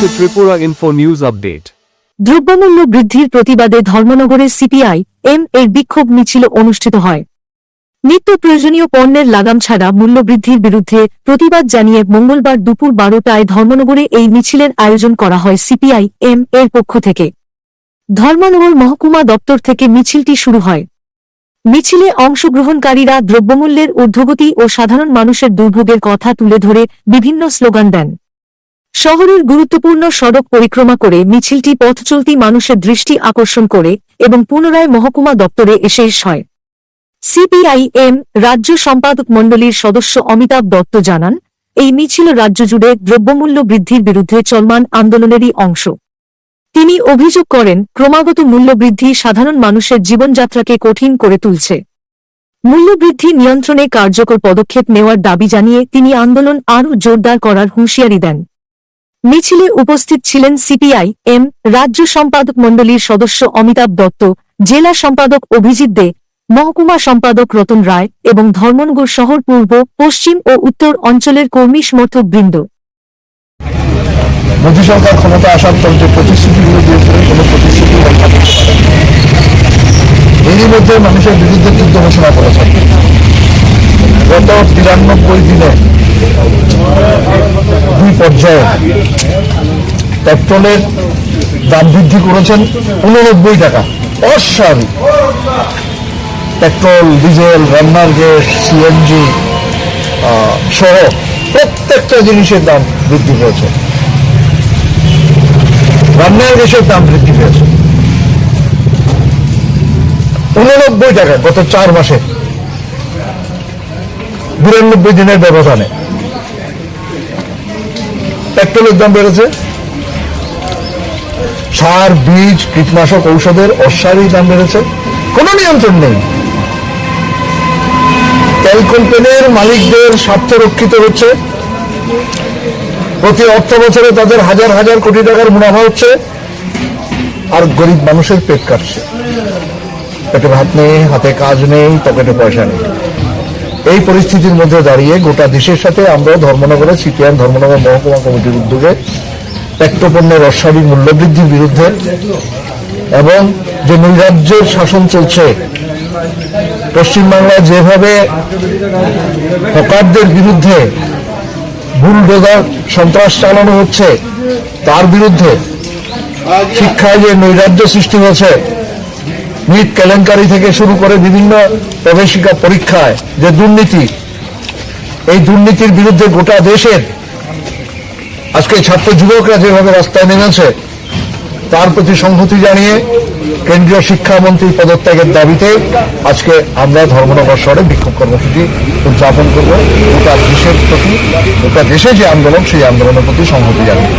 to Tripura Info News Update. দ্রব্যমূল্য বৃদ্ধির প্রতিবাদে ধর্মনগরে সিপিআই এম এর বিক্ষোভ মিছিল অনুষ্ঠিত হয়। নিত্য প্রয়োজনীয় পণ্যের লাগাম ছাড়া মূল্যবৃদ্ধির বিরুদ্ধে প্রতিবাদ জানিয়ে মঙ্গলবার দুপুর 12টায় ধর্মনগরে এই মিছিলের আয়োজন করা হয় সিপিআই এম এর পক্ষ থেকে। ধর্মনগর মহকুমা দপ্তর থেকে মিছিলটি শুরু হয়। মিছিলে অংশগ্রহণকারীরা দ্রব্যমূল্যের ঊর্ধ্বগতি ও সাধারণ মানুষের দুর্ভোগের কথা তুলে ধরে বিভিন্ন স্লোগান দেন। শহরের গুরুত্বপূর্ণ সড়ক পরিক্রমা করে মিছিলটি পথচলতি মানুষের দৃষ্টি আকর্ষণ করে এবং পুনরায় মহকুমা দপ্তরে এসে শেষ হয়। সিপিআই এম রাজ্য সম্পাদক মণ্ডলীর সদস্য অমিতাভ দত্ত জানান, এই মিছিল রাজ্য জুড়ে দ্রব্যমূল্য বৃদ্ধির বিরুদ্ধে চলমান আন্দোলনেরই অংশ। তিনি অভিযোগ করেন, ক্রমাগত মূল্যবৃদ্ধি সাধারণ মানুষের জীবনযাত্রাকে কঠিন করে তুলছে। মূল্যবৃদ্ধি নিয়ন্ত্রণে কার্যকর পদক্ষেপ নেওয়ার দাবি জানিয়ে তিনি আন্দোলন আরও জোরদার করার হুঁশিয়ারি দেন। মিছিলে উপস্থিত ছিলেন সিপিআই এম রাজ্য সম্পাদক মণ্ডলীর সদস্য অমিতাভ দত্ত, জেলা সম্পাদক অভিজিৎ দে, মহকুমা সম্পাদক রতন রায় এবং ধর্মনগর শহর পূর্ব, পশ্চিম ও উত্তর অঞ্চলের কর্মী সমর্থক বৃন্দ। মোদী সরকার ক্ষমতা আসার পর যে প্রতিশ্রুতিগুলো দিয়েছিল কোনো প্রতিশ্রুতি রক্ষা করতে পারে এরই মধ্যে মানুষের বিরুদ্ধে যুদ্ধ ঘোষণা করেছেন। গত 93 দিনে দুই পর্যায়ে পেট্রোলের দাম বৃদ্ধি করেছেন 89 টাকা। অস্বাভাবিক। পেট্রোল, ডিজেল, রান্নার গ্যাস, সিএনজি সহ প্রত্যেকটা জিনিসের দাম বৃদ্ধি পেয়েছে। রান্নার গ্যাসের দাম বৃদ্ধি পেয়েছে 89 টাকা গত 4 মাসে, 92 দিনের ব্যবধানে। পেট্রোলের দাম বেড়েছে, সার, বীজ, কীটনাশক, ঔষধের অস্বাভাবিক দাম বেড়েছে, কোনো নিয়ন্ত্রণ নেই। তেল কোম্পানির মালিকদের স্বার্থ রক্ষিত হচ্ছে, প্রতি অর্থ বছরে তাদের হাজার হাজার কোটি টাকার মুনাফা হচ্ছে, আর গরিব মানুষের পেট কাটছে। পেটে ভাত নেই, হাতে কাজ নেই, পকেটে পয়সা নেই। এই পরিস্থিতির মধ্যে দাঁড়িয়ে গোটা দেশের সাথে আমরা ধর্মনগরে সিপিএম ধর্মনগর মহকুমা কমিটির উদ্যোগে পেট্রোপণ্যের অস্বাভাবিক মূল্যবৃদ্ধির বিরুদ্ধে এবং যে নৈরাজ্যের শাসন চলছে, পশ্চিমবাংলায় যেভাবে হকারদের বিরুদ্ধে বুলডোজার সন্ত্রাস চালানো হচ্ছে, তার বিরুদ্ধে শিক্ষায় যে নৈরাজ্য সৃষ্টি হয়েছে, নিট কেলেঙ্কারি থেকে শুরু করে বিভিন্ন প্রবেশিকা পরীক্ষায় যে দুর্নীতি, এই দুর্নীতির বিরুদ্ধে গোটা দেশের আজকে ছাত্র যুবকরা যেভাবে রাস্তায় নেমেছে, তার প্রতি সংহতি জানিয়ে কেন্দ্রীয় শিক্ষামন্ত্রী পদত্যাগের দাবিতে আজকে আমরা ধর্মনগর শহরে বিক্ষোভ কর্মসূচি উদযাপন করব। গোটা দেশের প্রতি, গোটা দেশে যে আন্দোলন, সেই আন্দোলনের প্রতি সংহতি জানিয়ে।